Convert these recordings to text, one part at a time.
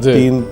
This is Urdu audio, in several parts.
3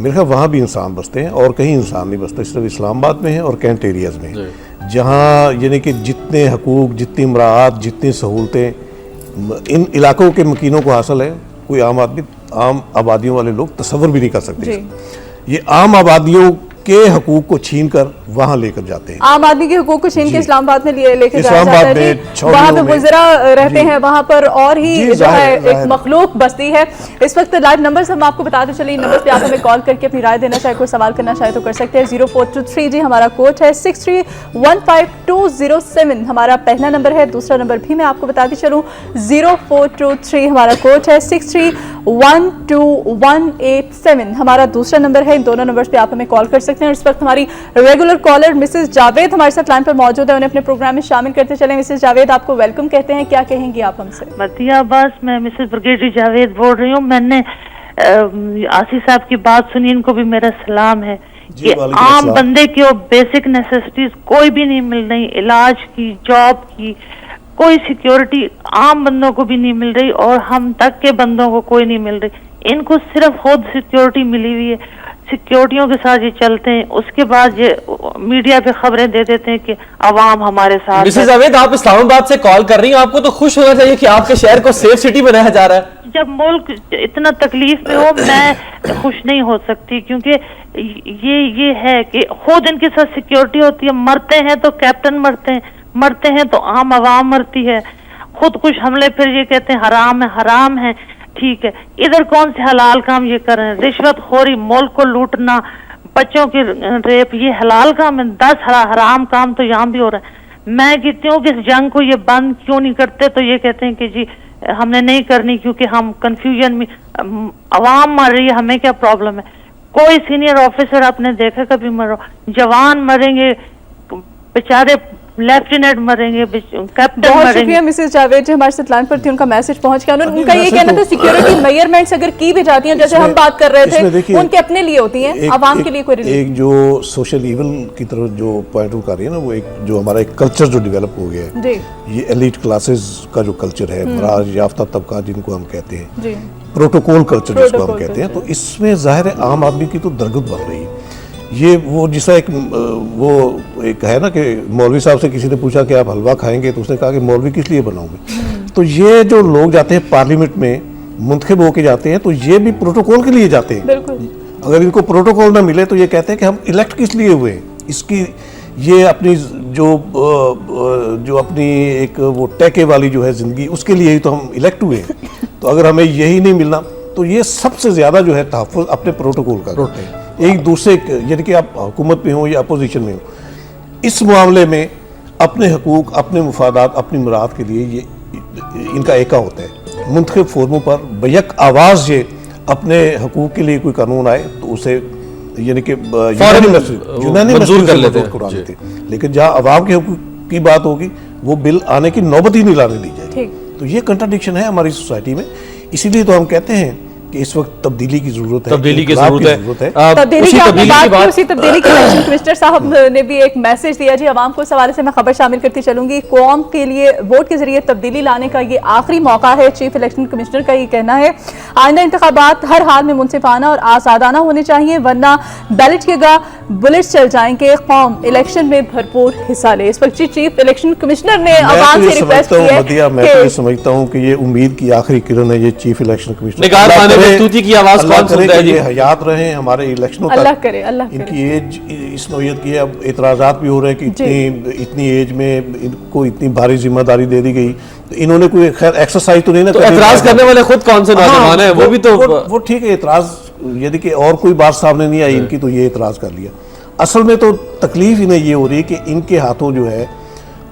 میرے خیال وہاں بھی انسان بستے ہیں اور کہیں انسان نہیں بستے, صرف اسلام آباد میں ہے اور کینٹ ایریاز میں, جہاں یعنی کہ جتنے حقوق, جتنی مراعات, جتنی سہولتیں ان علاقوں کے مکینوں کو حاصل ہے, کوئی عام آبادیوں والے لوگ تصور بھی نہیں کر سکتے. یہ عام آبادیوں کے حقوق کو چھین کر وہاں لے کر جاتے ہیں, عام آدمی کے حقوق کو چھین کے اسلام آباد میں لے کے جایا جاتا ہے. وہاں پہ گزرا رہتے ہیں, وہاں پر اور ہی جو ہے ایک مخلوق بستی ہے. اس وقت لائیو نمبرز ہم آپ کو بتاتے چلیے, نمبر پہ آپ ہمیں کال کر کے اپنی رائے دینا چاہے, کوئی سوال کرنا چاہے تو کر سکتے ہیں. 0423 جی ہمارا کوڈ ہے, 63152207 ہمارا پہلا نمبر ہے. دوسرا نمبر بھی میں آپ کو بتاتی چلوں, 0423 ہمارا کوڈ ہے, 631218 ہمارا دوسرا نمبر ہے. ان دونوں نمبرز پہ آپ ہمیں کال کر سکتے ہیں. اور اس وقت ہماری ریگولر کالر مسز جاوید ہمارے ساتھ لائن پر موجود ہے, انہیں اپنے پروگرام میں شامل کرتے چلیں. مسز جاوید آپ کو ویلکم کہتے ہیں, کیا کہیں گی آپ ہم سے؟ مدیہ عباس, میں مسز بریگیڈیئر جاوید بول رہی ہوں. میں نے آصف صاحب کی بات سنی, ان کو بھی میرا سلام ہے کہ عام بندے کی بیسک نیسیسٹیز کوئی بھی نہیں مل رہی, علاج کی, جاب کی, کوئی سیکیورٹی عام بندوں کو بھی نہیں مل رہی اور ہم تک کے بندوں کو کوئی نہیں مل رہی. ان کو صرف خود سیکیورٹی ملی ہوئی ہے, سیکیورٹیوں کے ساتھ یہ چلتے ہیں, اس کے بعد یہ میڈیا پہ خبریں دے دیتے ہیں کہ عوام ہمارے ساتھ. مسز جاوید, آپ اسلام آباد سے کال کر رہی ہیں, آپ کو تو خوش ہونا چاہیے کہ آپ کے شہر کو سیف سٹی بنایا جا رہا ہے. جب ملک اتنا تکلیف میں ہو, میں خوش نہیں ہو سکتی, کیونکہ یہ ہے کہ خود ان کے ساتھ سیکیورٹی ہوتی ہے, مرتے ہیں تو کیپٹن مرتے ہیں تو عام عوام مرتی ہے. خود کچھ حملے پھر یہ کہتے ہیں حرام ہے. ٹھیک ہے, ادھر کون سے حلال کام یہ کر رہے ہیں؟ رشوت خوری, ملک کو لوٹنا, بچوں کی ریپ, یہ حلال کام ہے. 10 حرام کام تو یہاں بھی ہو رہا ہے. میں کہتی ہوں کہ اس جنگ کو یہ بند کیوں نہیں کرتے, تو یہ کہتے ہیں کہ جی ہم نے نہیں کرنی کیونکہ ہم کنفیوژن میں, عوام مر رہی ہے, ہمیں کیا پرابلم ہے. کوئی سینئر آفیسر آپ نے دیکھا کبھی مرو؟ جوان مریں گے بیچارے, لیفٹیننٹ مریں گے, کیپٹن بہت مریں گے. شکریہ مسز جاوید جی, ہمارے ساتھ لائن پر تھی, ان کا میسج پہنچ گیا. ان کا یہ کہنا تھا سیکیورٹی میئرمنٹس اگر کی بھی جاتی ہیں, جیسے ہم بات کر رہے تھے, ان کے اپنے لیے ہوتی ہیں, عوام کے لیے کوئی ریلیف. ایک جو سوشل ایول کی طرف جو پوائنٹ آؤٹ کر رہی ہے نا, وہ ایک جو ہمارا ایک کلچر جو ڈیولپ ہو گیا ہے, یہ ایلیٹ کلاسز کا جو کلچر ہے, معراج یافتہ طبقہ جن کو ہم کہتے ہیں, پروٹوکول کلچر جس کو ہم کہتے ہیں, تو اس میں ظاہر ہے عام آدمی کی تو درگت بڑھ رہی ہے. یہ وہ جیسا ایک ہے نا کہ مولوی صاحب سے کسی نے پوچھا کہ آپ حلوہ کھائیں گے, تو اس نے کہا کہ مولوی کس لیے بناؤں گے. تو یہ جو لوگ جاتے ہیں پارلیمنٹ میں منتخب ہو کے جاتے ہیں, تو یہ بھی پروٹوکول کے لیے جاتے ہیں. اگر ان کو پروٹوکول نہ ملے تو یہ کہتے ہیں کہ ہم الیکٹ کس لیے ہوئے ہیں. اس کی یہ اپنی جو اپنی ایک وہ ٹیکے والی جو ہے زندگی, اس کے لیے ہی تو ہم الیکٹ ہوئے ہیں. تو اگر ہمیں یہی نہیں ملنا, تو یہ سب سے زیادہ جو ہے تحفظ اپنے پروٹوکول کا کرتے ہیں. ایک دوسرے یعنی کہ آپ حکومت میں ہوں یا اپوزیشن میں ہوں, اس معاملے میں اپنے حقوق, اپنے مفادات, اپنی مراعات کے لیے یہ ان کا ایکا ہوتا ہے. منتخب فورموں پر بیک آواز یہ اپنے حقوق کے لیے کوئی قانون آئے تو اسے یعنی کہ منظور کر لیتے ہیں. لیکن جہاں عوام کے حقوق کی بات ہوگی, وہ بل آنے کی نوبت ہی نہیں لانے دی جائے گی. تو یہ کنٹراڈکشن ہے ہماری سوسائٹی میں. اسی لیے تو ہم کہتے ہیں کہ اس وقت تبدیلی کی ضرورت ہے, تبدیلی کی ضرورت ہے. تبدیلی کی الیکشن کمشنر صاحب نے بھی ایک میسج دیا جی عوام کو. اس حوالے سے میں خبر شامل کرتی چلوں گی. قوم کے لیے ووٹ کے ذریعے تبدیلی لانے کا یہ آخری موقع ہے, چیف الیکشن کمشنر کا یہ کہنا ہے. آئندہ انتخابات ہر حال میں منصفانہ اور آزادانہ ہونے چاہیے, ورنہ بیلٹ کی گاہ بلٹس چل جائیں گے. قوم الیکشن میں بھرپور حصہ لے. اس وقت چیف الیکشن کمشنر نے عوام سے ریکویسٹ کی ہے. میں تو یہ سمجھتا ہوں کہ یہ امید کی آخری کرن ہے, یہ چیف الیکشن کمشنر کی آواز کون سنتا ہے جی. حیات رہیں ہمارے الیکشنوں تک, اللہ کرے. ان کی ایج اس نوعیت کی ہے. اب اعتراضات بھی ہو رہے ہیں کہ اتنی ایج میں ان کو اتنی بھاری ذمہ داری دے دی گئی, تو انہوں نے کوئی خیر ایکسرسائز تو نہیں نا. اعتراض کرنے والے خود کون سے نوجوان ہیں, وہ بھی تو وہ ٹھیک ہے, اعتراض یعنی کہ اور کوئی بات سامنے نہیں آئی ان کی, تو یہ اعتراض کر لیا. اصل میں تو تکلیف انہیں یہ ہو رہی ہے کہ ان کے ہاتھوں جو ہے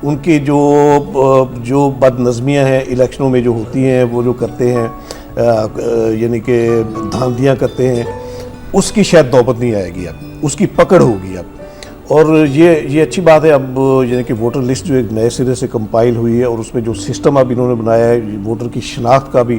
ان کی جو بد نظمیاں ہیں الیکشنوں میں جو ہوتی ہیں, وہ جو کرتے ہیں یعنی کہ دھاندلیاں کرتے ہیں, اس کی شاید نوبت نہیں آئے گی, اب اس کی پکڑ ہوگی اب. اور یہ اچھی بات ہے اب یعنی کہ ووٹر لسٹ جو ایک نئے سرے سے کمپائل ہوئی ہے, اور اس میں جو سسٹم اب انہوں نے بنایا ہے ووٹر کی شناخت کا بھی,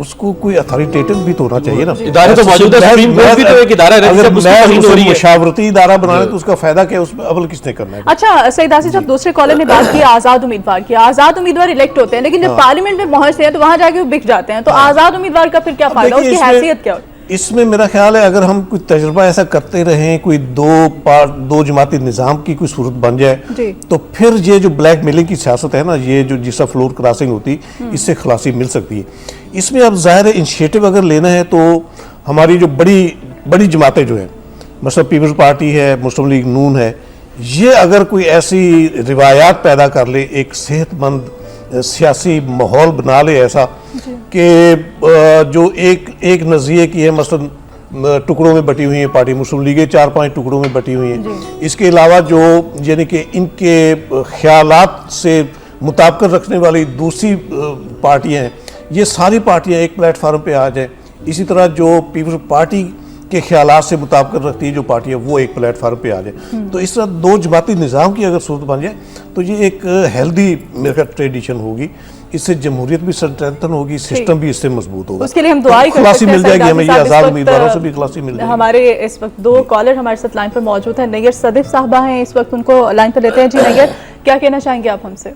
اس کو کوئی اتھارٹیٹو بھی تو ہونا چاہیے نا. ادارے تو موجود ہے, سپریم کورٹ بھی تو ایک ادارہ ہے, اگر جب اس میں کی توہین ہو رہی ہے. مشاورتی ادارہ بنانا تو اس کا فائدہ کیا, اس میں عمل کس نے کرنا ہے؟ اچھا سعید آصف صاحب, دوسرے کالر نے بات کی آزاد امیدوار کی. آزاد امیدوار الیکٹ ہوتے ہیں لیکن جب پارلیمنٹ میں پہنچتے ہیں تو وہاں جا کے وہ بک جاتے ہیں, تو آزاد امیدوار کا پھر کیا فائدہ, اس کی حیثیت کیا ہوتی ہے؟ اس میں میرا خیال ہے اگر ہم کوئی تجربہ ایسا کرتے رہیں, کوئی دو جماعتی نظام کی کوئی صورت بن جائے تو پھر یہ جو بلیک میلنگ کی سیاست ہے نا, یہ جو جس کا فلور کراسنگ ہوتی, اس سے خلاصی مل سکتی ہے. اس میں اب ظاہر ہے انیشیٹو اگر لینا ہے تو ہماری جو بڑی جماعتیں جو ہیں, مثلا پیپلز پارٹی ہے, مسلم لیگ نون ہے, یہ اگر کوئی ایسی روایات پیدا کر لے, ایک صحت مند سیاسی ماحول بنا لے ایسا کہ جو ایک نظریے کی ہے, مثلا ٹکڑوں میں بٹی ہوئی ہیں پارٹی, مسلم لیگیں 4-5 ٹکڑوں میں بٹی ہوئی ہیں, اس کے علاوہ جو یعنی کہ ان کے خیالات سے مطابقت رکھنے والی دوسری پارٹیاں ہیں, یہ ساری پارٹیاں ایک پلیٹ فارم پہ آ جائیں. اسی طرح جو پیپلز پارٹی کے خیالات سے مطابقت رکھتی ہے جو پارٹی ہے, وہ ایک پلیٹ فارم پہ آ جائے. تو اس طرح دو جماعتی نظام کی اگر صورت بن جائے تو یہ ایک ہیلدی میرا ٹریڈیشن ہوگی, اس سے جمہوریت بھی اسٹرینتھن ہوگی, سسٹم بھی اس سے مضبوط ہوگا. اس کے لیے ہم دعا ہی کر خلاصی سکتے ہیں مل جائے گی ہمیں, یہ صاحب. آزاد امیدواروں سے بھی خلاصی مل جائے گی. ہمارے اس وقت 2 کالر ہمارے ساتھ لائن پر موجود ہیں. نیگر صدیق صاحبہ ہیں اس وقت, ان کو لائن پر لیتے ہیں. جی نیگر, کیا کہنا چاہیں گے آپ ہم سے؟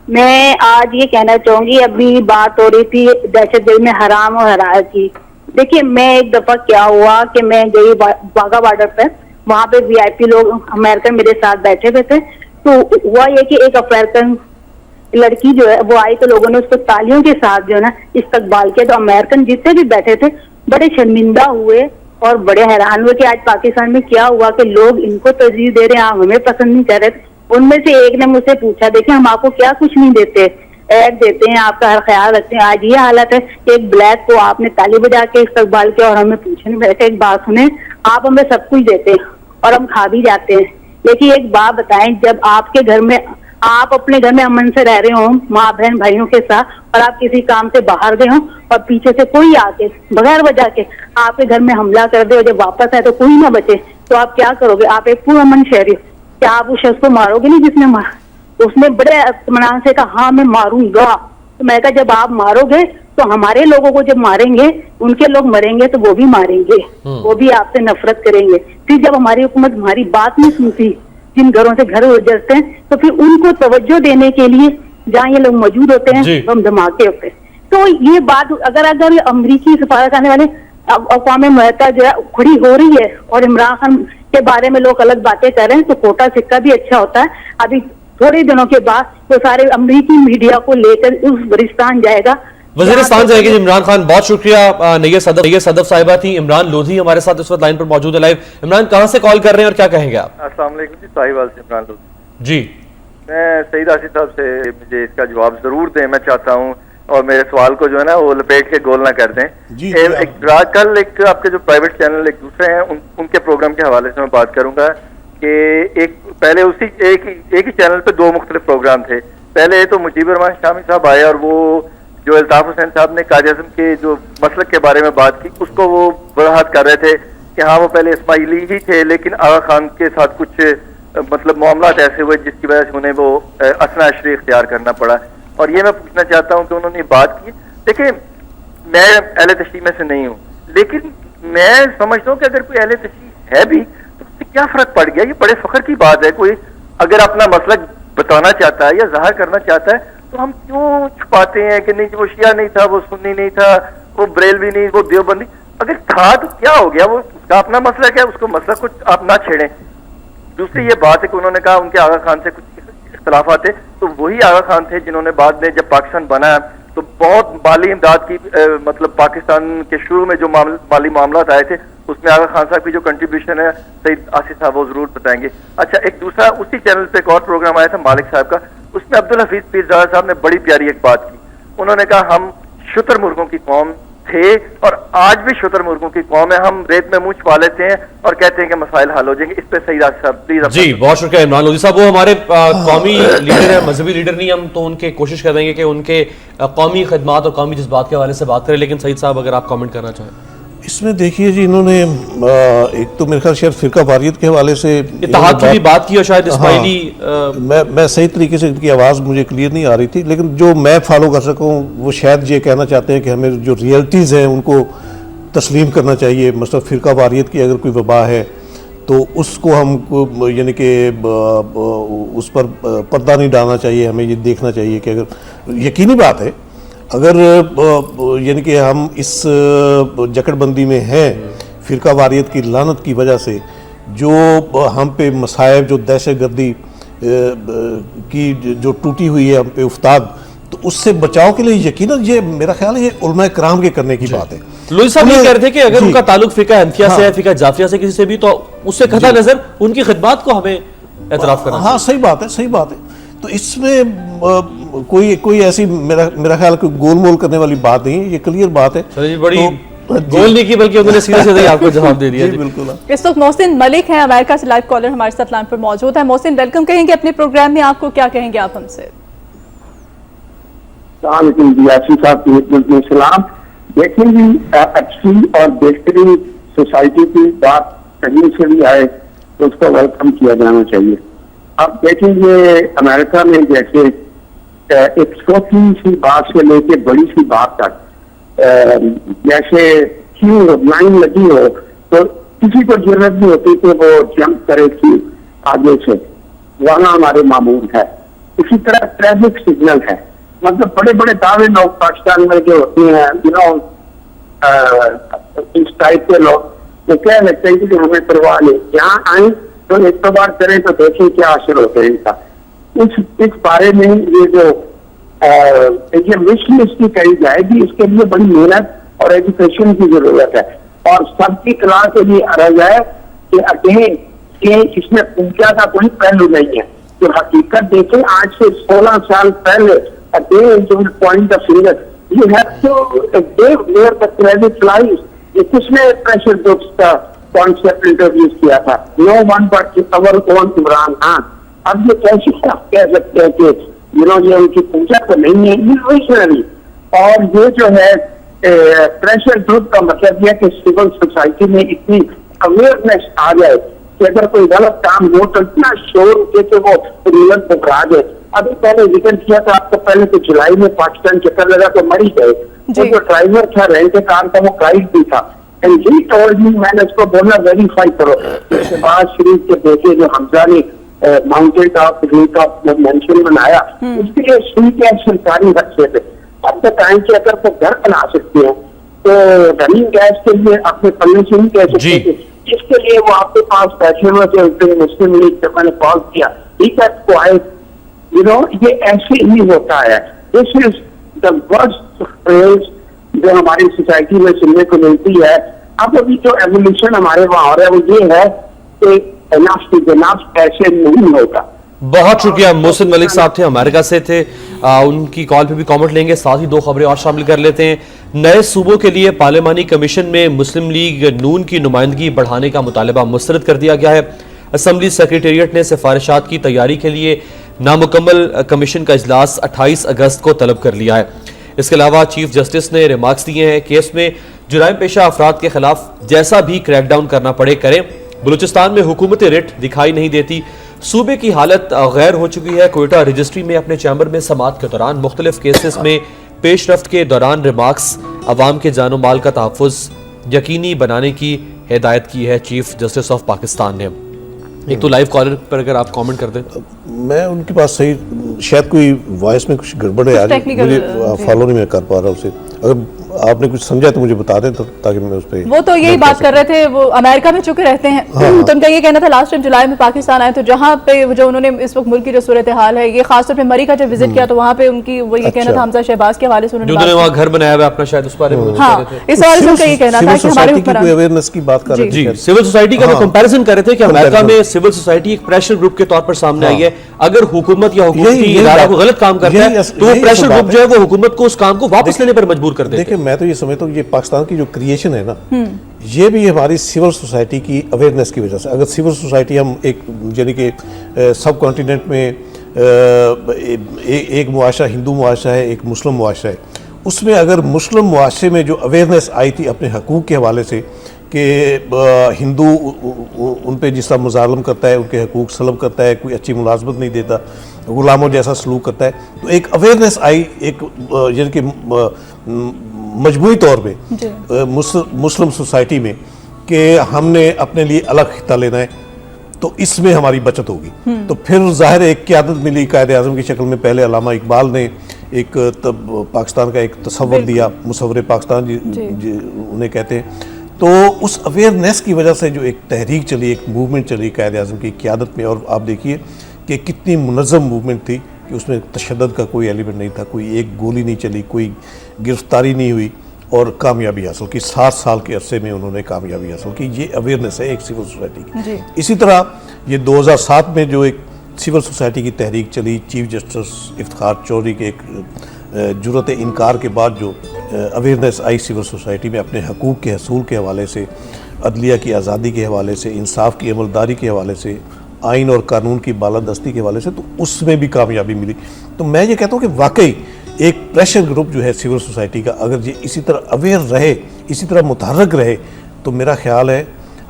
میں آج یہ کہنا چاہوں گی, ابھی بات ہو رہی تھی دہشت گردی میں حرام اور حلال کی. دیکھیے میں ایک دفعہ کیا ہوا کہ میں گئی واگا بارڈر پہ, وہاں پہ وی آئی پی لوگ امریکن میرے ساتھ بیٹھے ہوئے تھے. تو ہوا یہ کہ ایک افریقن لڑکی جو ہے وہ آئی, تو لوگوں نے اس کو تالیوں کے ساتھ جو ہے نا استقبال کیا. تو امریکن جتنے بھی بیٹھے تھے بڑے شرمندہ ہوئے اور بڑے حیران ہوئے کہ آج پاکستان میں کیا ہوا کہ لوگ ان کو ترجیح دے رہے ہیں, ہمیں پسند نہیں کر رہے. ان میں سے ایک نے مجھ سے پوچھا, دیکھیں ہم آپ کو کیا کچھ نہیں دیتے, ایڈ دیتے ہیں, آپ کا ہر خیال رکھتے ہیں. آج یہ حالت ہے کہ ایک بلیک کو آپ نے تالی بجا کے استقبال کیا اور ہمیں پوچھنے بیٹھے. ایک بات سنیں, آپ ہمیں سب کچھ دیتے ہیں اور ہم کھا بھی جاتے ہیں, لیکن ایک بات بتائیں, جب آپ کے گھر میں, آپ اپنے گھر میں امن سے رہ رہے ہوں ماں بہن بھائیوں کے ساتھ, اور آپ کسی کام سے باہر گئے ہوں اور پیچھے سے کوئی آ کے بغیر وجہ کے آپ کے گھر میں حملہ کر دے, اور جب واپس آئے تو کوئی نہ بچے, تو آپ کیا کرو گے؟ آپ ایک پرامن شہری, کیا آپ اس شخص کو مارو گے نہیں جس نے مارا؟ اس نے بڑے اطمینان سے کہا ہاں میں ماروں گا. تو میں کہا جب آپ مارو گے تو ہمارے لوگوں کو جب ماریں گے, ان کے لوگ مریں گے تو وہ بھی ماریں گے, وہ بھی آپ سے نفرت کریں گے. پھر جب ہماری حکومت ہماری بات نہیں سنتی, جن گھروں سے گھر اجڑتے ہیں, تو پھر ان کو توجہ دینے کے لیے جہاں یہ لوگ موجود ہوتے ہیں ہم دھماکے ہوتے ہیں. تو یہ بات اگر امریکی سفارت آنے والے اقوام متحدہ جو ہے کھڑی ہو رہی ہے اور عمران خان کے بارے میں لوگ الگ باتیں کر رہے ہیں, تو کوٹا سکہ بھی اچھا ہوتا ہے. ابھی تھوڑے دنوں کے بعد وہ سارے امریکی میڈیا کو لے کر ازبکستان جائے گا, وزیرستان جائے گی. عمران خان, بہت شکریہ. نیگر صدف صاحبہ تھی. عمران لودھی ہمارے ساتھ اس وقت لائن پر موجود ہے لائیو. عمران, کہاں سے کال کر رہے ہیں اور کیا کہیں گے آپ؟ السلام علیکم جی, ساہیوال سے عمران لودھی. جی, میں سعید آصف صاحب سے مجھے اس کا جواب ضرور دیں, میں چاہتا ہوں, اور میرے سوال کو جو ہے نا وہ لپیٹ کے گول نہ کر دیں. کل ایک آپ کے جو پرائیویٹ چینل ایک دوسرے ہیں ان کے پروگرام کے حوالے سے میں بات کروں گا کہ پہلے اسی ایک ہی چینل پہ 2 مختلف پروگرام تھے. پہلے تو مجیب الرحمان شامی صاحب آئے اور وہ جو الطاف حسین صاحب نے قائد اعظم کے جو مسلک کے بارے میں بات کی, اس کو وہ وضاحت کر رہے تھے کہ ہاں وہ پہلے اسماعیلی ہی تھے, لیکن آغا خان کے ساتھ کچھ مطلب معاملات ایسے ہوئے جس کی وجہ سے انہیں وہ اثنا عشری اختیار کرنا پڑا. اور یہ میں پوچھنا چاہتا ہوں کہ انہوں نے بات کی, دیکھیں میں اہل تشیع میں سے نہیں ہوں, لیکن میں سمجھتا ہوں کہ اگر کوئی اہل تشیع ہے بھی تو اس سے کیا فرق پڑ گیا؟ یہ بڑے فخر کی بات ہے. کوئی اگر اپنا مسلک بتانا چاہتا ہے یا ظاہر کرنا چاہتا ہے تو ہم کیوں چھپاتے ہیں کہ نہیں وہ شیعہ نہیں تھا, وہ سنی نہیں تھا, وہ بریلوی نہیں, وہ دیوبندی. اگر تھا تو کیا ہو گیا, وہ اس کا اپنا مسلک ہے, اس کو مسلک کو آپ نہ چھیڑیں. دوسری یہ بات ہے کہ انہوں نے کہا ان کے آغا خان سے کچھ اختلافات تھے, تو وہی آغا خان تھے جنہوں نے بعد میں جب پاکستان بنا تو بہت مالی امداد کی, مطلب پاکستان کے شروع میں جو مالی معاملات آئے تھے اس میں آغا خان صاحب کی جو کنٹریبیوشن ہے سعید آصف صاحب وہ ضرور بتائیں گے. اچھا, ایک دوسرا اسی چینل پہ ایک اور پروگرام آیا تھا مالک صاحب کا, اس میں عبدالحفیظ پیرزادہ صاحب نے بڑی پیاری ایک بات کی. انہوں نے کہا ہم شتر مرغوں کی قوم تھے اور آج بھی شتر مرغوں کی قوم ہے, ہم ریت میں منہ چھپا لیتے ہیں اور کہتے ہیں کہ مسائل حل ہو جائیں گے. اس پہ سعید آصف صاحب پلیز. جی بہت شکریہ عمران لودھی صاحب. وہ ہمارے قومی لیڈر ہیں, مذہبی لیڈر نہیں, ہم تو ان کے کوشش کریں گے کہ ان کے قومی خدمات اور قومی جذبات کے حوالے سے بات کریں, لیکن سعید صاحب اگر آپ کامنٹ کرنا چاہیں. اس میں دیکھیے جی انہوں نے ایک تو میرے خیال شاید فرقہ واریت کے حوالے سے اتحاد کی بھی بات کی اور شاید اسماعیلی میں صحیح طریقے سے ان کی آواز مجھے کلیئر نہیں آ رہی تھی، لیکن جو میں فالو کر سکوں وہ شاید یہ کہنا چاہتے ہیں کہ ہمیں جو ریئلٹیز ہیں ان کو تسلیم کرنا چاہیے. مثلا فرقہ واریت کی اگر کوئی وبا ہے تو اس کو ہم یعنی کہ اس پر پردہ نہیں ڈالنا چاہیے، ہمیں یہ دیکھنا چاہیے کہ اگر یقینی بات ہے اگر یعنی کہ ہم اس جکڑ بندی میں ہیں فرقہ واریت کی لعنت کی وجہ سے، جو ہم پہ مصائب، جو دہشت گردی کی جو ٹوٹی ہوئی ہے ہم پہ افتاد، تو اس سے بچاؤ کے لیے یقیناً یہ میرا خیال ہے یہ علماء کرام کے کرنے کی بات ہے. لوئی صاحب یہ کہہ رہے تھے کہ اگر ان کا تعلق فقہ حنفیہ سے ہے، فقہ جعفریہ سے کسی سے بھی، تو اس سے قطع نظر ان کی خدمات کو ہمیں اعتراف کرنا. ہاں صحیح بات ہے، صحیح بات ہے. تو اس میں کوئی ایسی میرا خیال کوئی گول مول کرنے والی بات نہیں ہے، یہ کلیئر بات ہے. بڑی گول نہیں کی بلکہ انہوں نے سیدھے سیدھے آپ کو جواب دے دیا. جی بالکل. اس وقت محسن ملک ہیں امریکہ سے لائیو کالر ہمارے ساتھ لائن پر موجود ہے. محسن ویلکم کہیں گے اپنے پروگرام میں، آپ کو کیا کہیں گے آپ ہم سے؟ السلام علیکم جی، آصف صاحب السلام. دیکھیں جی اچھی اور بہترین سوسائٹی کی بات کہیں سے بھی آئے تو اس کو ویلکم کیا جانا چاہیے. اب دیکھیں یہ امریکہ میں جیسے ایک چھوٹی سی بات سے لے کے بڑی سی بات تک جیسے کیوں لائن لگی ہو تو کسی کو ضرورت نہیں ہوتی کہ وہ جمپ کرے کہ آگے سے، وہاں ہمارے معمول ہے. اسی طرح ٹریفک سگنل ہے، مطلب بڑے بڑے دعوے لوگ پاکستان میں جو ہوتے ہیں اس ٹائپ کے لوگ وہ کہہ لگتے ہیں کہ ہمیں پرواہ نہیں، یہاں آئیں تو اعتبار کریں تو دیکھیں کیا اثر ہوتا ہے ان کا. اس بارے میں یہ جو یہ وش لسٹ کی کری جائے گی، اس کے لیے بڑی محنت اور ایجوکیشن کی ضرورت ہے. اور سب کی اطلاع کے لیے عرض ہے کہ اگین کہ اس میں پوجا کا کوئی پہلو نہیں ہے. جو حقیقت دیکھیں آج سے 16 سال پہلے point of finger you have to give where the credit lies. یہ کس نے پریشر گروپس کا کانسیپٹ انٹروڈیوس کیا تھا؟ No one but our own Imran Khan. اب یہ کیسے آپ کہہ سکتے ہیں کہ یہ ان کی پوجا تو نہیں ہے، انویشنری. اور یہ جو ہے پریشر گروپ کا مطلب یہ کہ سول سوسائٹی میں اتنی اویئرنیس آ جائے کہ اگر کوئی غلط کام ہو تو اتنا شور اٹھے کہ وہ ریلن پکڑا جائے. ابھی پہلے ذکر کیا تھا آپ کو پہلے تو جولائی میں پاکستان چکر لگا تو مر ہی گئے. وہ جو ڈرائیور تھا رینٹ کار کا وہ کرائٹ بھی تھا. میں نے اس کو بولنا ویریفائی کرو. شہباز شریف کے بیٹے جو حمزہ نے ماؤنٹین ٹاپ کا مینشن بنایا اس کے لیے سوئی ہے سرکاری حصے پہ. اب بتائیں کہ اگر وہ گھر بنا سکتے ہیں تو رننگ گیس کے لیے اپنے پلے سے نہیں کہہ سکتے کہ اس کے لیے وہ آپ کے پاس پیسے ہوئے مسلم لیگ جب میں نے کال کیا ٹھیک ہے کو آئے یہ ایسے ہی ہوتا ہے. دس از دا ورسٹ فریز جو ہماری سوسائٹی میں سننے کو ملتی ہے. اب ابھی جو ایولیوشن ہمارے وہاں ہو رہا ہے وہ یہ ہے کہ ایسے نہیں ہوگا. بہت شکریہ. محسن ملک صاحب تھے، امریکہ سے تھے. ان کی کال پہ بھی کامنٹ لیں گے، ساتھ ہی 2 خبریں اور شامل کر لیتے ہیں. نئے صوبوں کے لیے پارلیمانی کمیشن میں مسلم لیگ نون کی نمائندگی بڑھانے کا مطالبہ مسترد کر دیا گیا ہے. اسمبلی سیکریٹریٹ نے سفارشات کی تیاری کے لیے نامکمل کمیشن کا اجلاس 28 اگست کو طلب کر لیا ہے. اس کے علاوہ چیف جسٹس نے ریمارکس دیے ہیں کیس میں جرائم پیشہ افراد کے خلاف جیسا بھی کریک ڈاؤن کرنا پڑے کریں. بلوچستان میں حکومت رٹ دکھائی نہیں دیتی، صوبے کی حالت غیر ہو چکی ہے. کوئٹہ رجسٹری میں اپنے چیمبر میں سماعت کے دوران مختلف کیسز میں پیش رفت کے دوران ریمارکس عوام کے جان و مال کا تحفظ یقینی بنانے کی ہدایت کی ہے چیف جسٹس آف پاکستان نے. ایک تو لائیو کالر پر اگر آپ کامنٹ کر دیں. میں ان کے پاس صحیح شاید کوئی وائس میں کچھ گڑبڑ ہے، مجھے فالو نہیں میں کر پا رہا اسے. اگر آپ نے کچھ سمجھا تو مجھے بتا دیں تاکہ میں اس پہ. وہ تو یہی بات کر رہے تھے، وہ امریکہ میں چکے رہتے ہیں تو ان کا یہ کہنا تھا لاسٹ ٹائم جولائی میں پاکستان آئے تو جہاں پہ جو انہوں نے اس وقت ملک کی جو صورتحال ہے یہ خاص طور پہ مری کا جب وزٹ کیا تو وہاں پہ ان کی وہ یہ کہنا تھا حمزہ شہباز کے حوالے سے انہوں نے وہاں گھر بنایا ہوا اپنا شاید اس بارے میں ہاں اس حوالے سے ان کا یہ کہنا تھا کہ ہمارے اوپر اویئرنیس کی بات کر رہے تھے. جی سول سوسائٹی کا وہ کمپیریزن کر رہے تھے کہ امریکہ میں سول سوسائٹی ایک پریشر گروپ کے طور پر سامنے آئی ہے. اگر حکومت یا حکومتی ادارہ کو غلط کام کرتا ہے تو وہ پریشر گروپ جو ہے وہ حکومت کو اس کام کو واپس لینے پر مجبور کر دیتے ہیں. دیکھیں میں تو یہ سمجھتا ہوں یہ پاکستان کی جو کریشن ہے نا یہ بھی ہماری سول سوسائٹی کی اویئرنیس کی وجہ سے. اگر سول سوسائٹی ہم ایک یعنی کہ سب کانٹیننٹ میں ایک معاشرہ ہندو معاشرہ ہے، ایک مسلم معاشرہ ہے، اس میں اگر مسلم معاشرے میں جو اویئرنیس آئی تھی اپنے حقوق کے حوالے سے کہ ہندو ان پہ جس طرح مظالم کرتا ہے، ان کے حقوق سلب کرتا ہے، کوئی اچھی ملازمت نہیں دیتا، غلاموں جیسا سلوک کرتا ہے، تو ایک اویئرنیس آئی ایک یعنی کہ مجموعی طور پہ مسلم سوسائٹی میں کہ ہم نے اپنے لیے الگ خطہ لینا ہے، تو اس میں ہماری بچت ہوگی۔ تو پھر ظاہر ایک قیادت ملی قائد اعظم کی شکل میں، پہلے علامہ اقبال نے ایک پاکستان کا ایک تصور دیا، مصور پاکستان جی انہیں کہتے ہیں، تو اس اویئرنیس کی وجہ سے جو ایک تحریک چلی، ایک موومنٹ چلی قائد اعظم کی قیادت میں، اور آپ دیکھیے کہ کتنی منظم موومنٹ تھی کہ اس میں تشدد کا کوئی ایلیمنٹ نہیں تھا، کوئی ایک گولی نہیں چلی، کوئی گرفتاری نہیں ہوئی، اور کامیابی حاصل کی۔ 7 سال کے عرصے میں انہوں نے کامیابی حاصل کی۔ یہ اویئرنیس ہے ایک سول سوسائٹی کی۔ اسی طرح یہ 2007 میں جو ایک سول سوسائٹی کی تحریک چلی، چیف جسٹس افتخار چودھری کے ایک جرأت انکار کے بعد جو اویئرنیس آئی سول سوسائٹی میں اپنے حقوق کے حصول کے حوالے سے، عدلیہ کی آزادی کے حوالے سے، انصاف کی عملداری کے حوالے سے، آئین اور قانون کی بالادستی کے حوالے سے، تو اس میں بھی کامیابی ملی۔ تو میں یہ کہتا ہوں کہ واقعی ایک پریشر گروپ جو ہے سول سوسائٹی کا، اگر یہ اسی طرح اویئر رہے، اسی طرح متحرک رہے، تو میرا خیال ہے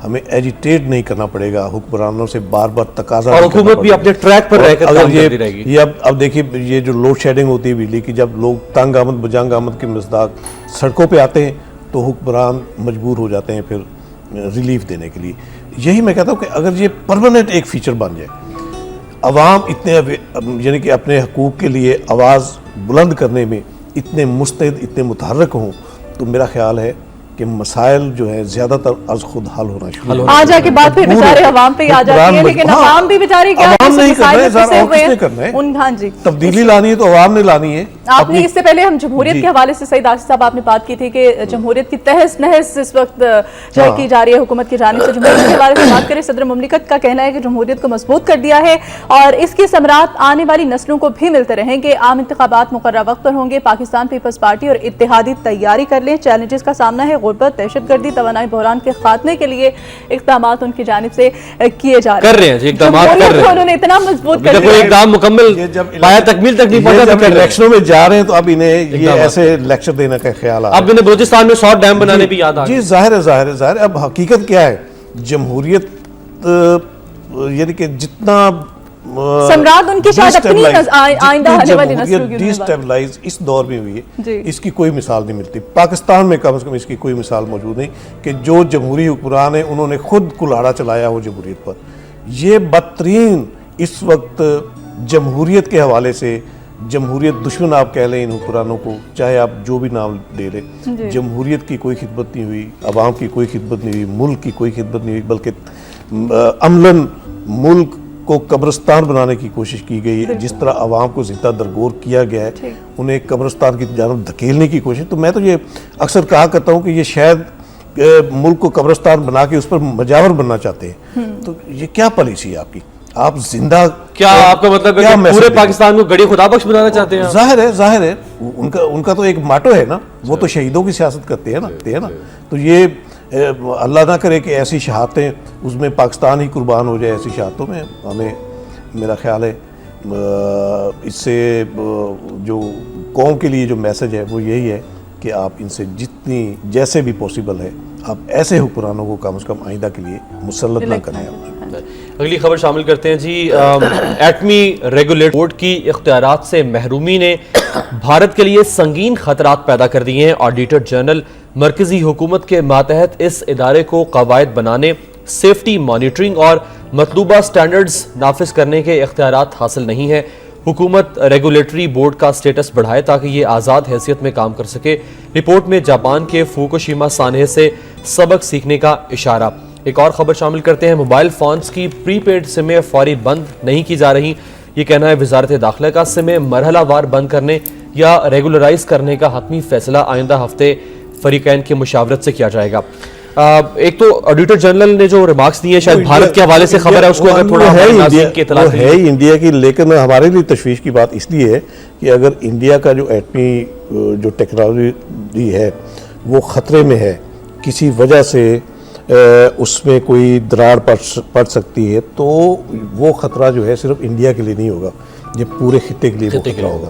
ہمیں ایجیٹیٹ نہیں کرنا پڑے گا، حکمرانوں سے بار بار تقاضا، اور حکومت بھی اپنے ٹریک پر رہ کر کام کرتی رہے گی۔ یہ اب دیکھیے یہ جو لوڈ شیڈنگ ہوتی ہے بجلی کی، جب لوگ تنگ آمد بجنگ آمد کے مصداق سڑکوں پہ آتے ہیں تو حکمران مجبور ہو جاتے ہیں پھر ریلیف دینے کے لیے۔ یہی میں کہتا ہوں کہ اگر یہ پرماننٹ ایک فیچر بن جائے، عوام اتنے یعنی کہ اپنے حقوق کے لیے آواز بلند کرنے میں اتنے مستعد، اتنے متحرک ہوں، تو میرا خیال ہے کہ مسائل جو ہے زیادہ تر از خود حل ہونا شروع ہو آ جا کے بات پھر بیچارے عوام پہ آ جاتی ہے، لیکن عوام بھی بیچارے کیا ہاں جی تبدیلی لانی ہے تو عوام نے لانی ہے۔ آپ نے اس سے پہلے ہم جمہوریت کے حوالے سے سعید آصف صاحب آپ نے بات کی تھی کہ جمہوریت کی تہس نہس اس وقت جو کی جا رہی ہے حکومت کی جانب سے۔ جمہوریت کے حوالے سے بات کریں، صدر مملکت کا کہنا ہے کہ جمہوریت کو مضبوط کر دیا ہے اور اس کی ثمرات آنے والی نسلوں کو بھی ملتے رہیں گے۔ عام انتخابات مقررہ وقت پر ہوں گے، پاکستان پیپلز پارٹی اور اتحادی تیاری کر لیں، چیلنجز کا سامنا ہے، غربت، دہشت گردی، توانائی بحران کے خاتمے کے لیے اقدامات ان کی جانب سے کیے جا رہے ہیں۔ جمہوریت کو انہوں نے اتنا مضبوط کر دیا، اقدام مکمل پایا تکمیل تک نہیں پہنچا، جب الیکشنوں میں جا رہے ہیں تو اب انہیں یہ ایسے لیکچر دینے کا خیال آ رہا ہے۔ اب انہیں بلوچستان میں 100 ڈیم بنانے بھی یاد آ گئے۔ جی ظاہر ہے۔ اب حقیقت کیا ہے، جمہوریت یعنی کہ جتنا سمراٹ ان کی شاید اپنی آئندہ آنے والی نسلوں کی ڈی اسٹیبلائز اس دور میں ہوئی ہے، اس کی کوئی مثال نہیں ملتی۔ پاکستان میں کم از کم اس کی کوئی مثال موجود نہیں کہ جو جمہوری حکمران ہیں انہوں نے خود کلاڑا چلایا ہو جمہوریت پر۔ یہ بدترین اس وقت جمہوریت کے حوالے سے، جمہوریت دشمن آپ کہہ لیں ان حکمرانوں کو، چاہے آپ جو بھی نام دے لیں، جمہوریت کی کوئی خدمت نہیں ہوئی، عوام کی کوئی خدمت نہیں ہوئی، ملک کی کوئی خدمت نہیں ہوئی، بلکہ عملاً ملک کو قبرستان بنانے کی کوشش کی گئی ہے۔ جس طرح عوام کو زندہ درگور کیا گیا ہے، انہیں قبرستان کی جانب دھکیلنے کی کوشش۔ تو میں تو یہ اکثر کہا کرتا ہوں کہ یہ شاید ملک کو قبرستان بنا کے اس پر مجاور بننا چاہتے ہیں۔ تو یہ کیا پالیسی ہے آپ کی؟ آپ زندہ، کیا آپ کا مطلب ہے کہ پورے پاکستان کو گڑی خدا بخش بنانا چاہتے ہیں؟ ظاہر ہے ان کا تو ایک ماٹو ہے نا، وہ تو شہیدوں کی سیاست کرتے ہیں نا۔ تو یہ اللہ نہ کرے کہ ایسی شہادتیں اس میں پاکستان ہی قربان ہو جائے، ایسی شہادتوں میں ہمیں، میرا خیال ہے اس سے جو قوم کے لیے جو میسج ہے وہ یہی ہے کہ آپ ان سے جتنی جیسے بھی پوسیبل ہے آپ ایسے حکمرانوں کو کم از کم آئندہ کے لیے مسلط نہ کریں۔ اگلی خبر شامل کرتے ہیں جی۔ ایٹمی ریگولیٹری بورڈ کی اختیارات سے محرومی نے بھارت کے لیے سنگین خطرات پیدا کر دیے ہیں۔ آڈیٹر جنرل مرکزی حکومت کے ماتحت اس ادارے کو قواعد بنانے، سیفٹی مانیٹرنگ اور مطلوبہ سٹینڈرڈز نافذ کرنے کے اختیارات حاصل نہیں ہیں۔ حکومت ریگولیٹری بورڈ کا سٹیٹس بڑھائے تاکہ یہ آزاد حیثیت میں کام کر سکے۔ رپورٹ میں جاپان کے فوکوشیما سانحے سے سبق سیکھنے کا اشارہ۔ ایک اور خبر شامل کرتے ہیں، موبائل فونز کی پری پیڈ سمیں فوری بند نہیں کی جا رہی۔ یہ کہنا ہے وزارت داخلہ کا۔ سمیں مرحلہ وار بند کرنے یا ریگولرائز کرنے کا حتمی فیصلہ آئندہ ہفتے فریقین کی مشاورت سے کیا جائے گا۔ ایک تو آڈیٹر جنرل نے جو ریمارکس دیے شاید بھارت کے حوالے سے خبر ہے، اس کو اگر تھوڑا ناظرین کی اطلاع ہے ہی انڈیا کی، لیکن ہمارے لیے تشویش کی بات اس لیے ہے کہ اگر انڈیا کا جو ایٹمی جو ٹیکنالوجی ہے وہ خطرے میں ہے، کسی وجہ سے اس میں کوئی دراڑ پڑ سکتی ہے، تو وہ خطرہ جو ہے صرف انڈیا کے لیے نہیں ہوگا، یہ پورے خطے کے لیے وہ خطرہ ہوگا۔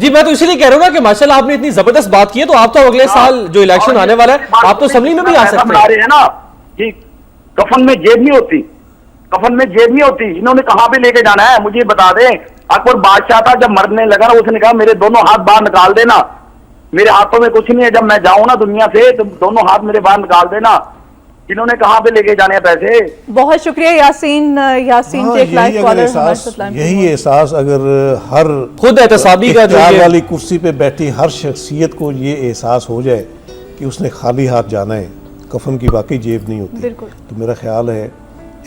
جی میں تو اسی لیے کہہ رہا ہوں نا کہ ماشاءاللہ آپ نے اتنی زبردست بات کی ہے، تو آپ تو اگلے سال جو الیکشن آنے والا ہے آپ تو اسمبلی میں بھی آ سکتے ہیں نا کہ کفن میں جیب نہیں ہوتی، کفن میں جیب نہیں ہوتی، انہوں نے کہاں پہ لے کے جانا ہے مجھے بتا دیں. اکبر بادشاہ تھا جب مرنے لگا نا، اس نے کہا میرے دونوں ہاتھ باہر نکال دینا، میرے ہاتھوں میں کچھ نہیں ہے، جب میں جاؤں نا دنیا سے تو دونوں ہاتھ میرے باہر نکال دینا. انہوں نے کہاں پہ لے کے جانے ہیں پیسے. بہت شکریہ یاسین کے ایک لائف کالر. یہی احساس اگر ہر خود احتسابی کا اختیار والی کرسی پہ بیٹھی ہر شخصیت کو یہ احساس ہو جائے کہ اس نے خالی ہاتھ جانا ہے، کفن کی واقعی جیب نہیں ہوتی، تو میرا خیال ہے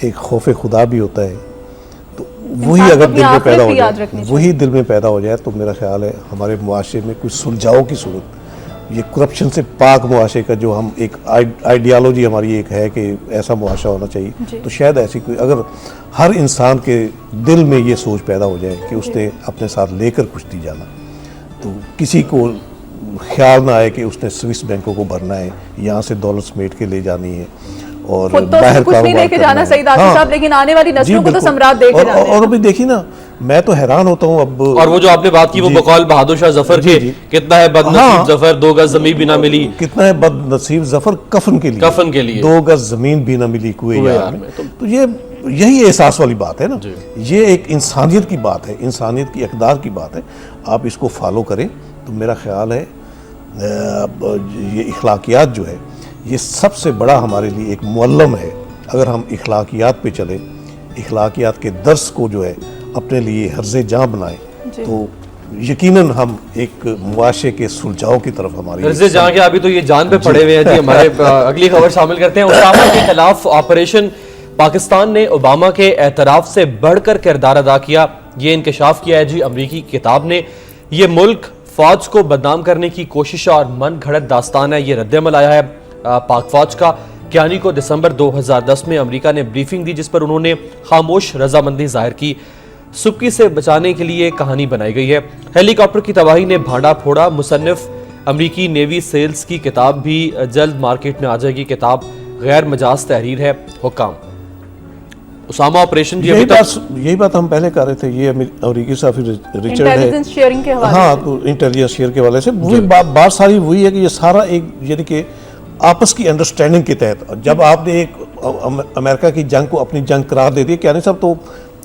ایک خوف خدا بھی ہوتا ہے. تو وہی اگر دل میں پیدا ہو جائے، وہی دل میں پیدا ہو جائے تو میرا خیال ہے ہمارے معاشرے میں کچھ سلجھاؤ کی صورت، یہ کرپشن سے پاک معاشرے کا جو ہم ایک آئیڈیالوجی ہماری ایک ہے کہ ایسا معاشرہ ہونا چاہیے، تو شاید ایسی کوئی اگر ہر انسان کے دل میں یہ سوچ پیدا ہو جائے کہ اس نے اپنے ساتھ لے کر کشتی جانا، تو کسی کو خیال نہ آئے کہ اس نے سوئس بینکوں کو بھرنا ہے، یہاں سے دولت سمیٹ کے لے جانی ہے اور باہر کچھ نہیں لے کے جانا صحیح داخل صاحب، لیکن آنے والی نسلوں کو تو سمراٹ دے کے جانا ہے. اور ابھی دیکھیے نا، میں تو حیران ہوتا ہوں اب. اور وہ جو آپ نے بات کی وہ بقول بہادر شاہ ظفر کے، کتنا ہے بد نصیب ظفر 2 گز زمین بھی نہ ملی، کتنا ہے بد نصیب ظفر کفن کے لیے 2 گز زمین بھی نہ ملی کوئے یار میں. تو یہی احساس والی بات ہے نا، یہ ایک انسانیت کی بات ہے، انسانیت کی اقدار کی بات ہے. آپ اس کو فالو کریں تو میرا خیال ہے یہ اخلاقیات جو ہے یہ سب سے بڑا ہمارے لیے ایک معلم ہے. اگر ہم اخلاقیات پہ چلیں، اخلاقیات کے درس کو جو ہے اپنے لیے حرز جاں بنائیں، تو یقیناً ہم ایک معاشرے کے سلجھاؤ کی طرف ہماری حرز جاں کے ابھی تو یہ جان پہ پڑے ہوئے ہیں. جی ہمارے اگلی خبر شامل کرتے ہیں. اسامہ کے خلاف آپریشن پاکستان نے اوباما کے اعتراف سے بڑھ کر کردار ادا کیا، یہ انکشاف کیا ہے جی امریکی کتاب نے. یہ ملک فوج کو بدنام کرنے کی کوشش اور من گھڑت داستان ہے. یہ رد عمل آیا ہے پاک فوج کا. کیانی کو دسمبر 2010 میں امریکہ نے بریفنگ دی جس پر انہوں نے خاموش رضامندی ظاہر کی. سبکی سے بچانے کے لیے کہانی بنائی گئی ہے. ہیلی کاپٹر کی تباہی نے بھانڈا پھوڑا. مصنف امریکی نیوی سیلز کی کتاب بھی جلد مارکیٹ میں آ جائے گی. کتاب غیر مجاز تحریر ہے. حکام اسامہ آپریشن بھی یہی بات ہم پہلے کر رہے تھے. یہ امریکی صحافی ریچرڈ ہے، ہاں تو انٹیلیجنس شیئر کے حوالے سے وہی بات ساری وہی ہے کہ یہ سارا ایک یعنی کہ آپس کی انڈرسٹینڈنگ کے تحت جب آپ نے ایک امریکہ کی جنگ کو اپنی جنگ قرار دے دی. کیانی صاحب تو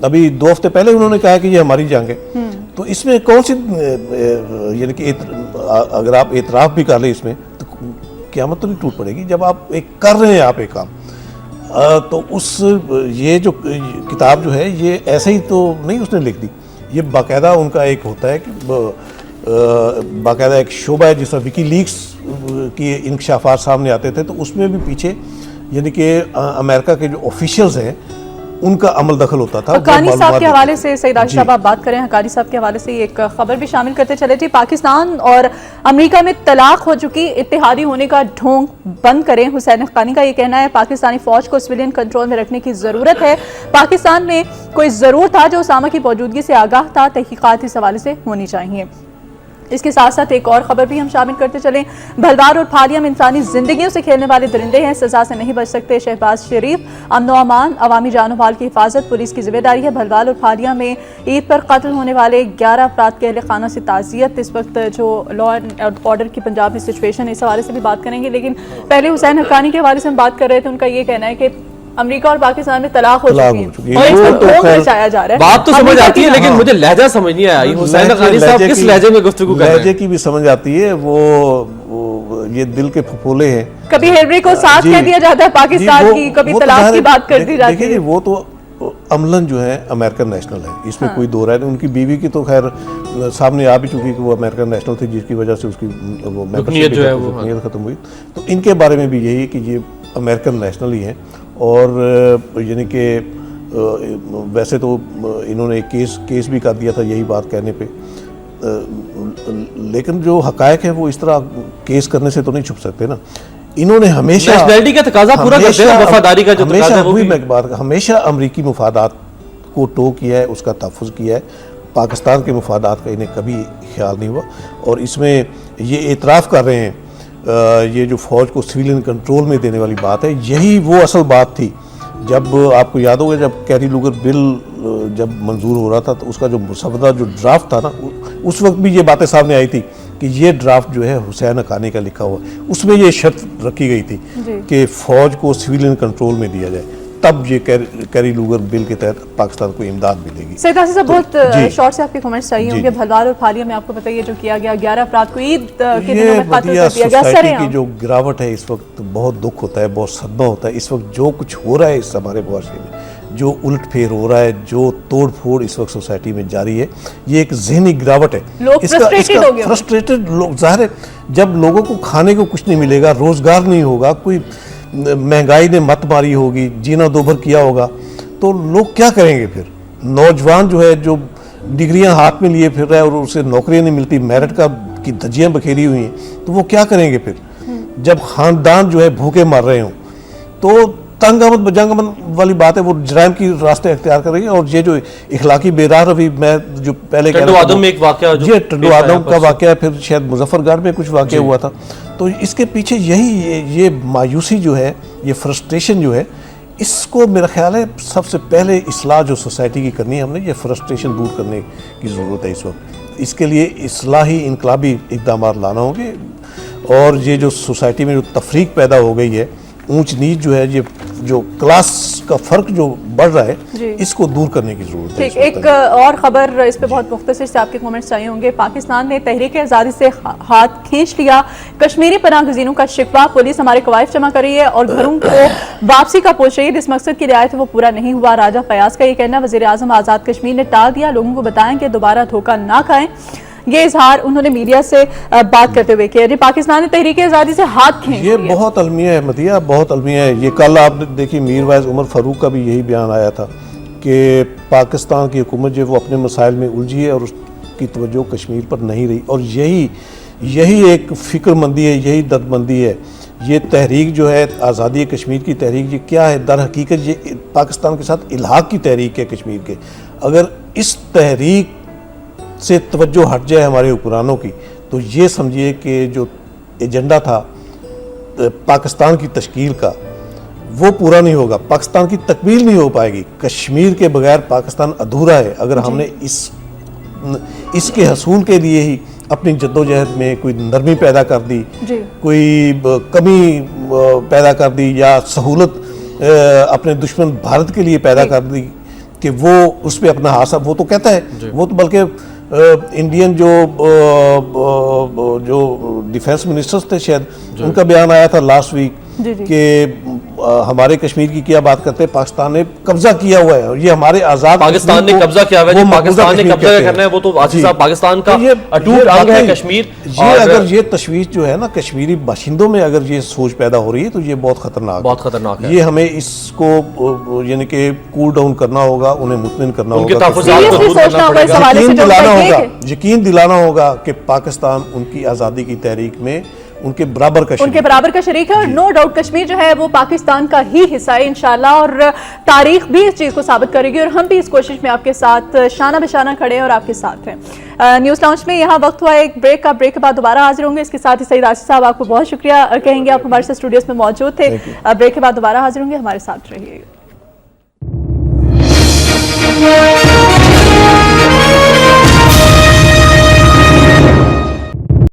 ابھی 2 ہفتے پہلے انہوں نے کہا کہ یہ ہماری جنگ ہے، تو اس میں کون سی یعنی کہ اگر آپ اعتراف بھی کر لیں اس میں تو قیامت تو نہیں ٹوٹ پڑے گی. جب آپ ایک کر رہے ہیں آپ ایک کام، تو یہ جو کتاب جو ہے یہ ایسے ہی تو نہیں اس نے لکھ دی. یہ باقاعدہ ان کا ایک ہوتا ہے کہ باقاعدہ ایک شعبہ ہے جس طرح وکی لیکس کی انکشافات سامنے آتے تھے، تو اس میں بھی پیچھے یعنی کہ امریکہ کے جو آفیشلز ہیں ان کا عمل دخل ہوتا تھا. حقانی صاحب کے حوالے سے سعید راشد صاحب آپ بات کریں، حقانی صاحب کے حوالے سے ایک خبر بھی شامل کرتے چلے جی. پاکستان اور امریکہ میں طلاق ہو چکی، اتحادی ہونے کا ڈھونگ بند کریں. حسین حقانی کا یہ کہنا ہے پاکستانی فوج کو سویلین کنٹرول میں رکھنے کی ضرورت ہے. پاکستان میں کوئی ضرور تھا جو اسامہ کی موجودگی سے آگاہ تھا، تحقیقات اس حوالے سے ہونی چاہیے. اس کے ساتھ ساتھ ایک اور خبر بھی ہم شامل کرتے چلیں. بھلوار اور پھالیام انسانی زندگیوں سے کھیلنے والے درندے ہیں، سزا سے نہیں بچ سکتے. شہباز شریف امن و امان، عوامی جان و مال کی حفاظت پولیس کی ذمہ داری ہے. بھلوار اور پھالیام میں عید پر قتل ہونے والے 11 افراد کے اہل خانہ سے تعزیت. اس وقت جو لا اینڈ آرڈر کی پنجاب میں سچویشن ہے اس حوالے سے بھی بات کریں گے، لیکن پہلے حسین حقانی کے حوالے سے ہم بات کر رہے تھے. ان کا یہ کہنا ہے کہ امریکہ اور پاکستان میں طلاق ہو چکی ہے اور اس پر ڈھونگ مچایا جا رہا ہے. بات تو سمجھ آتی ہے لیکن مجھے لہجہ سمجھ نہیں آیا. حسین حقانی صاحب کس لہجے میں گفتگو کر رہے ہیں؟ لہجے کی بھی سمجھ آتی ہے، وہ یہ دل کے پھپھولے ہیں. کبھی ہیلری کو ساتھ کہہ دیا جاتا ہے پاکستان کی، کبھی طلاق کی بات کر دی جاتی ہے. دیکھیں وہ تو عملاً جو ہے امریکن نیشنل ہے، اس میں کوئی دو رائے نہیں. ان کی بیوی کی تو خیر سامنے آ بھی چکی کہ وہ امریکن نیشنل تھی جس کی وجہ سے اس کی وہ رکنیت ختم ہوئی. تو ان کے بارے میں بھی یہی ہے کہ یہ امریکن نیشنل ہی ہیں. اور یعنی کہ ویسے تو انہوں نے کیس بھی کر دیا تھا یہی بات کہنے پہ، لیکن جو حقائق ہیں وہ اس طرح کیس کرنے سے تو نہیں چھپ سکتے نا. انہوں نے ہمیشہ نیشنلٹی کا تقاضا پورا کرتے ہیں، وفاداری کا جو تقاضا ہے وہ بھی. ہمیشہ امریکی مفادات کو ٹو کیا ہے، اس کا تحفظ کیا ہے. پاکستان کے مفادات کا انہیں کبھی خیال نہیں ہوا. اور اس میں یہ اعتراف کر رہے ہیں یہ جو فوج کو سویلین کنٹرول میں دینے والی بات ہے، یہی وہ اصل بات تھی. جب آپ کو یاد ہوگا جب کیری لوگر بل جب منظور ہو رہا تھا تو اس کا جو مسودہ جو ڈرافٹ تھا نا، اس وقت بھی یہ باتیں سامنے آئی تھی کہ یہ ڈرافٹ جو ہے حسین حقانی کا لکھا ہوا، اس میں یہ شرط رکھی گئی تھی کہ فوج کو سویلین کنٹرول میں دیا جائے، تب یہ کیری لوگر بل کے تحت پاکستان کو امداد ملے گی۔ سید آصف صاحب، بہت شارٹ سے آپ کے کمنٹس چاہیے ہوں گے۔ بھلوار اور پھالیہ میں آپ کو پتہ ہے جو کیا گیا 11 افراد کو عید کے دنوں میں قتل کر دیا گیا۔ سوسائٹی کی جو گراوٹ ہے اس وقت بہت دکھ ہوتا ہے، بہت صدمہ ہوتا ہے۔ اس وقت جو کچھ ہو رہا ہے اس ہمارے معاشرے میں، جو الٹ پھیر ہو رہا ہے، جو توڑ پھوڑ اس وقت سوسائٹی میں جاری ہے، یہ ایک ذہنی گراوٹ ہے۔ لوگ فرسٹریٹڈ ہو گئے، فرسٹریٹڈ لوگ، ظاہر ہے جب لوگوں کو کھانے کو کچھ نہیں ملے گا، روزگار نہیں ہوگا، کوئی مہنگائی نے مت ماری ہوگی، جینا دوبھر کیا ہوگا، تو لوگ کیا کریں گے پھر؟ نوجوان جو ہے جو ڈگریاں ہاتھ میں لیے پھر رہا ہے اور اسے نوکریاں نہیں ملتی، میرٹ کی دھجیاں بکھیری ہوئی ہیں، تو وہ کیا کریں گے پھر؟ جب خاندان جو ہے بھوکے مر رہے ہوں تو تنگ آمد بجنگ آمد والی بات ہے، وہ جرائم کی راستے اختیار کر رہی ہے۔ اور یہ جو اخلاقی بیدار، ابھی میں جو پہلے ٹنڈو آدم میں ایک واقعہ، یہ ٹنڈو آدم کا واقعہ، پھر شاید مظفر گڑھ میں کچھ واقعہ ہوا تھا، تو اس کے پیچھے یہی یہ مایوسی جو ہے، یہ فرسٹریشن جو ہے، اس کو میرا خیال ہے سب سے پہلے اصلاح جو سوسائٹی کی کرنی ہے ہم نے، یہ فرسٹریشن دور کرنے کی ضرورت ہے اس وقت۔ اس کے لیے اصلاحی انقلابی اقدامات لانا ہوں گے، اور یہ جو سوسائٹی میں جو تفریق پیدا ہو گئی ہے، اونچ نیچ جو ہے، یہ جو کلاس کا فرق جو بڑھ رہا ہے، اس کو دور کرنے کی ضرورت ہے۔ ٹھیک، ایک اور خبر اس پہ بہت مختصر سے آپ کے کومنٹس چاہیے ہوں گے۔ پاکستان نے تحریک آزادی سے ہاتھ کھینچ لیا، کشمیری پناہ گزینوں کا شکوہ، پولیس ہمارے قوائف جمع کر رہی ہے اور گھروں کو واپسی کا پوچھ رہی ہے، جس مقصد کی رعایت وہ پورا نہیں ہوا۔ راجہ فیاض کا یہ کہنا، وزیر اعظم آزاد کشمیر نے ٹال دیا، لوگوں کو بتائیں کہ دوبارہ دھوکہ نہ کھائیں۔ یہ اظہار انہوں نے میڈیا سے بات کرتے ہوئے کیا۔ پاکستان نے تحریک آزادی سے ہاتھ کھینچ لیا، یہ بہت المیہ ہے مدیہ، بہت المیہ ہے۔ یہ کل آپ نے دیکھی میر وائز عمر فاروق کا بھی یہی بیان آیا تھا کہ پاکستان کی حکومت جو وہ اپنے مسائل میں الجھی ہے اور اس کی توجہ کشمیر پر نہیں رہی، اور یہی ایک فکر مندی ہے، یہی درد مندی ہے۔ یہ تحریک جو ہے آزادی کشمیر کی تحریک، یہ کیا ہے؟ در حقیقت یہ پاکستان کے ساتھ الحاق کی تحریک ہے کشمیر کے۔ اگر اس تحریک سے توجہ ہٹ جائے ہمارے حکمرانوں کی، تو یہ سمجھیے کہ جو ایجنڈا تھا پاکستان کی تشکیل کا، وہ پورا نہیں ہوگا، پاکستان کی تکمیل نہیں ہو پائے گی۔ کشمیر کے بغیر پاکستان ادھورا ہے۔ اگر ہم نے اس کے حصول کے لیے ہی اپنی جدوجہد میں کوئی نرمی پیدا کر دی، کوئی کمی پیدا کر دی، یا سہولت اپنے دشمن بھارت کے لیے پیدا کر دی کہ وہ اس پہ اپنا ہاتھ، وہ تو کہتا ہے، وہ تو بلکہ انڈین جو ڈیفینس منسٹرز تھے شاید، ان کا بیان آیا تھا لاسٹ ویک کہ ہمارے کشمیر کی کیا بات کرتے ہیں، پاکستان نے قبضہ کیا ہوا ہے، اور یہ ہمارے آزاد پاکستان نے قبضہ کیا ہوا ہے، پاکستان نے قبضہ کرنا ہے، وہ تو آصف صاحب پاکستان کا اٹوٹ انگ ہے کشمیر۔ یہ اگر یہ تشویش جو ہے نا کشمیری باشندوں میں اگر یہ سوچ پیدا ہو رہی ہے تو یہ بہت خطرناک ہے۔ یہ ہمیں اس کو یعنی کہ کول ڈاؤن کرنا ہوگا، انہیں مطمئن کرنا ہوگا، یقین دلانا ہوگا کہ پاکستان ان کی آزادی کی تحریک میں ان کے برابر کا شریک ہے، اور نو ڈاؤٹ کشمیر جو ہے وہ پاکستان کا ہی حصہ ہے انشاءاللہ، اور تاریخ بھی اس چیز کو ثابت کرے گی، اور ہم بھی اس کوشش میں آپ کے ساتھ شانہ بشانہ کھڑے ہیں اور آپ کے ساتھ ہیں۔ نیوز لاؤنج میں یہاں وقت ہوا ایک بریک کا، بریک کے بعد دوبارہ حاضر ہوں گے۔ اس کے ساتھ ہی سعید آصف صاحب آپ کو بہت شکریہ کہیں گے، آپ ہمارے ساتھ اسٹوڈیوز میں موجود تھے۔ بریک کے بعد دوبارہ حاضر ہوں گے، ہمارے ساتھ رہیے گا۔